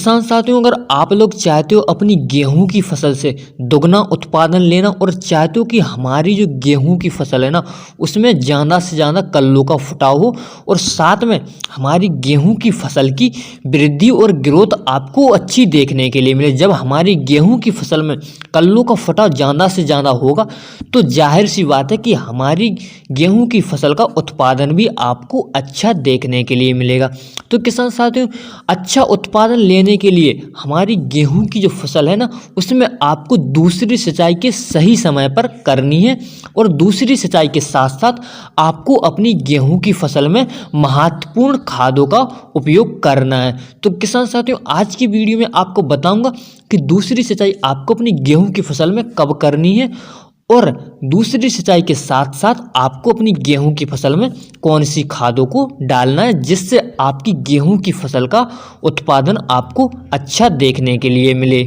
किसान साथियों, अगर आप लोग चाहते हो अपनी गेहूं की फसल से दुगना उत्पादन लेना और चाहते हो कि हमारी जो गेहूं की फसल है ना उसमें ज़्यादा से ज़्यादा कल्लों का फुटाव हो और साथ में हमारी गेहूं की फसल की वृद्धि और ग्रोथ आपको अच्छी देखने के लिए मिले। जब हमारी गेहूं की फसल में कल्लों का फुटाव ज़्यादा से ज़्यादा होगा तो जाहिर सी बात है कि हमारी गेहूं की फसल का उत्पादन भी आपको अच्छा देखने के लिए मिलेगा। तो किसान साथियों, अच्छा उत्पादन लेने के लिए हमारी गेहूं की जो फसल है ना उसमें आपको दूसरी सिंचाई के सही समय पर करनी है और दूसरी सिंचाई के साथ साथ आपको अपनी गेहूं की फसल में महत्वपूर्ण खादों का उपयोग करना है। तो किसान साथियों, आज की वीडियो में आपको बताऊंगा कि दूसरी सिंचाई आपको अपनी गेहूं की फसल में कब करनी है और दूसरी सिंचाई के साथ साथ आपको अपनी गेहूं की फसल में कौन सी खादों को डालना है जिससे आपकी गेहूं की फसल का उत्पादन आपको अच्छा देखने के लिए मिले।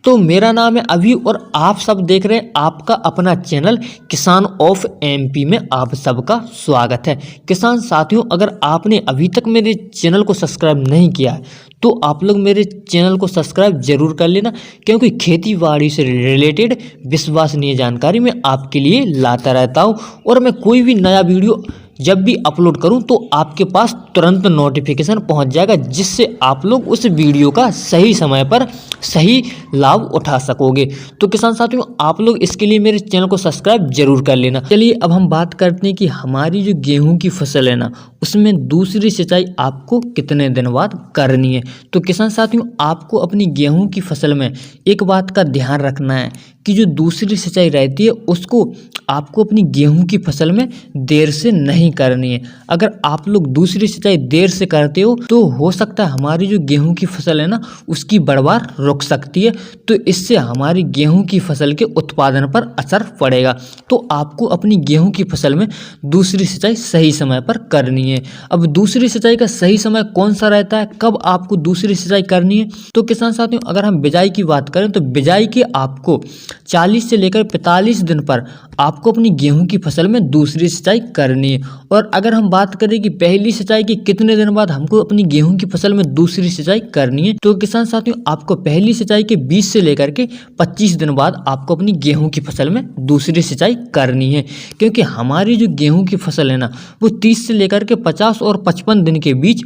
तो मेरा नाम है अभी और आप सब देख रहे हैं आपका अपना चैनल किसान ऑफ एमपी में आप सबका स्वागत है। किसान साथियों, अगर आपने अभी तक मेरे चैनल को सब्सक्राइब नहीं किया है तो आप लोग मेरे चैनल को सब्सक्राइब जरूर कर लेना, क्योंकि खेती बाड़ी से रिलेटेड विश्वसनीय जानकारी मैं आपके लिए लाता रहता हूँ और मैं कोई भी नया वीडियो जब भी अपलोड करूं तो आपके पास तुरंत नोटिफिकेशन पहुंच जाएगा, जिससे आप लोग उस वीडियो का सही समय पर सही लाभ उठा सकोगे। तो किसान साथियों, आप लोग इसके लिए मेरे चैनल को सब्सक्राइब जरूर कर लेना। चलिए अब हम बात करते हैं कि हमारी जो गेहूं की फसल है ना उसमें दूसरी सिंचाई आपको कितने दिन बाद करनी है। तो किसान साथियों, आपको अपनी गेहूं की फसल में एक बात का ध्यान रखना है कि जो दूसरी सिंचाई रहती है उसको आपको अपनी गेहूं की फसल में देर से नहीं करनी है। अगर आप लोग दूसरी सिंचाई देर से करते हो तो हो सकता है हमारी जो गेहूं की फसल है ना उसकी बढ़वार रुक सकती है, तो इससे हमारी गेहूं की फसल के उत्पादन पर असर पड़ेगा। तो आपको अपनी गेहूं की फसल में दूसरी सिंचाई सही समय पर करनी है। अब दूसरी सिंचाई का सही समय कौन सा रहता है, कब आपको दूसरी सिंचाई करनी है? तो किसान साथियों, अगर हम बिजाई की बात करें तो बिजाई के आपको 40 से लेकर 45 दिन पर आपको अपनी गेहूं की फसल में दूसरी सिंचाई करनी है। और अगर हम बात करें कि पहली सिंचाई के कितने दिन बाद हमको अपनी गेहूं की फसल में दूसरी सिंचाई करनी है, तो किसान साथियों आपको पहली सिंचाई के 20 से लेकर के 25 दिन बाद आपको अपनी गेहूं की फसल में दूसरी सिंचाई करनी है, क्योंकि हमारी जो गेहूं की फसल है ना वो 30 से लेकर के 50 और 55 दिन के बीच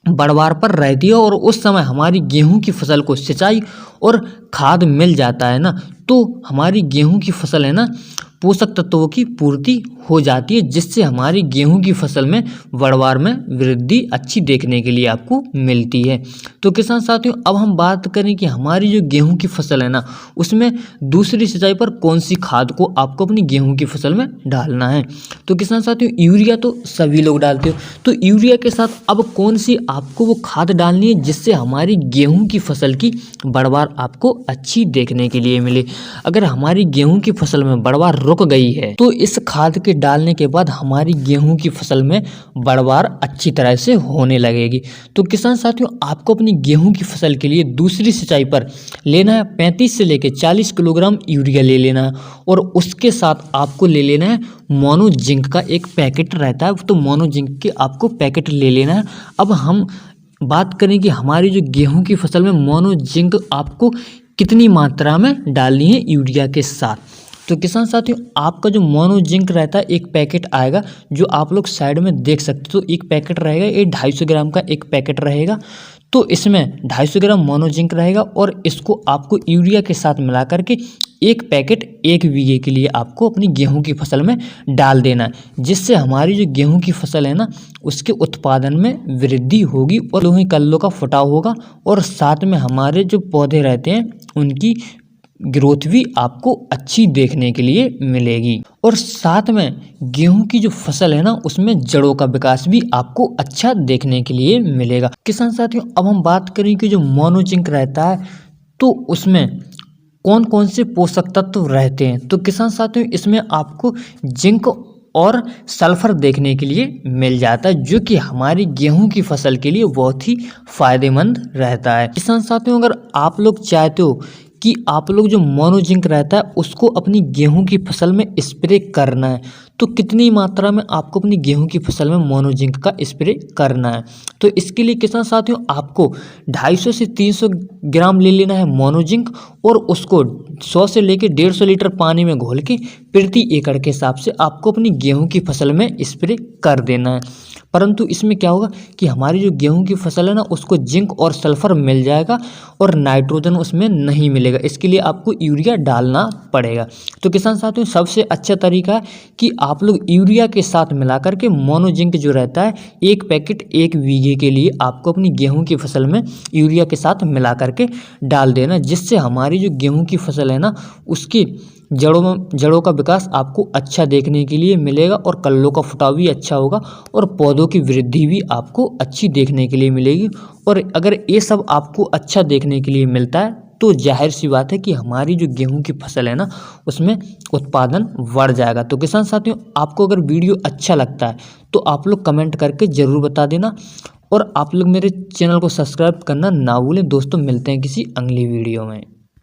बढ़वार पर रहती है और उस समय हमारी गेहूं की फसल को सिंचाई और खाद मिल जाता है ना तो हमारी गेहूं की फसल है ना पोषक तत्वों की पूर्ति हो जाती है, जिससे हमारी गेहूं की फसल में बढ़वार में वृद्धि अच्छी देखने के लिए आपको मिलती है। तो किसान साथियों, अब हम बात करें कि हमारी जो गेहूं की फसल है ना उसमें दूसरी सिंचाई पर कौन सी खाद को आपको अपनी गेहूं की फसल में डालना है। तो किसान साथियों, यूरिया तो सभी लोग डालते हो, तो यूरिया के साथ अब कौन सी आपको वो खाद डालनी है जिससे हमारी गेहूं की फसल की बढ़वार आपको अच्छी देखने के लिए मिले। अगर हमारी गेहूं की फसल में बढ़वार रुक गई है तो इस खाद के डालने के बाद हमारी गेहूं की फसल में बढ़वार अच्छी तरह से होने लगेगी। तो किसान साथियों, आपको अपनी गेहूं की फसल के लिए दूसरी सिंचाई पर लेना है 35 से लेकर 40 किलोग्राम यूरिया ले लेना है और उसके साथ आपको ले लेना है मोनो जिंक का एक पैकेट रहता है, तो मोनो जिंक के आपको पैकेट ले लेना है। अब हम बात करें कि हमारी जो गेहूं की फसल में मोनो जिंक आपको कितनी मात्रा में डालनी है यूरिया के साथ। तो किसान साथियों, आपका जो मोनो जिंक रहता है एक पैकेट आएगा जो आप लोग साइड में देख सकते हो, तो एक पैकेट रहेगा, ये 250 ग्राम का एक पैकेट रहेगा। तो इसमें 250 ग्राम मोनो जिंक रहेगा और इसको आपको यूरिया के साथ मिला करके एक पैकेट 1 बीघे के लिए आपको अपनी गेहूं की फसल में डाल देना है, जिससे हमारी जो गेहूं की फसल है ना उसके उत्पादन में वृद्धि होगी और लोहे कल्लों का फुटाव होगा और साथ में हमारे जो पौधे रहते हैं उनकी ग्रोथ भी आपको अच्छी देखने के लिए मिलेगी और साथ में गेहूं की जो फसल है ना उसमें जड़ों का विकास भी आपको अच्छा देखने के लिए मिलेगा। किसान साथियों, अब हम बात करें कि जो मोनो जिंक रहता है तो उसमें कौन कौन से पोषक तत्व रहते हैं। तो किसान साथियों, इसमें आपको जिंक और सल्फर देखने के लिए मिल जाता है, जो कि हमारी गेहूं की फसल के लिए बहुत ही फायदेमंद रहता है। किसान साथियों, अगर आप लोग चाहते हो कि आप लोग जो मोनो जिंक रहता है उसको अपनी गेहूं की फसल में स्प्रे करना है तो कितनी मात्रा में आपको अपनी गेहूं की फसल में मोनोजिंक का स्प्रे करना है। तो इसके लिए किसान साथियों आपको 250 से 300 ग्राम ले लेना है मोनोजिंक और उसको 100 से लेकर 150 लीटर पानी में घोल के प्रति एकड़ के हिसाब से आपको अपनी गेहूं की फसल में स्प्रे कर देना है। परंतु इसमें क्या होगा कि हमारी जो गेहूं की फसल है ना उसको जिंक और सल्फर मिल जाएगा और नाइट्रोजन उसमें नहीं मिलेगा। इसके लिए आपको यूरिया डालना पड़ेगा। तो किसान साथियों सबसे अच्छा तरीका है कि आप लोग यूरिया के साथ मिलाकर के मोनोजिंक जो रहता है 1 पैकेट 1 बीघे के लिए आपको अपनी गेहूं की फसल में यूरिया के साथ मिला करके डाल देना, जिससे हमारी जो गेहूं की फसल है ना उसकी जड़ों का विकास आपको अच्छा देखने के लिए मिलेगा और कल्लों का फुटाव भी अच्छा होगा और पौधों की वृद्धि भी आपको अच्छी देखने के लिए मिलेगी। और अगर ये सब आपको अच्छा देखने के लिए मिलता है तो जाहिर सी बात है कि हमारी जो गेहूं की फसल है ना उसमें उत्पादन बढ़ जाएगा। तो किसान साथियों आपको अगर वीडियो अच्छा लगता है तो आप लोग कमेंट करके ज़रूर बता देना और आप लोग मेरे चैनल को सब्सक्राइब करना ना भूलें। दोस्तों मिलते हैं किसी अगली वीडियो में।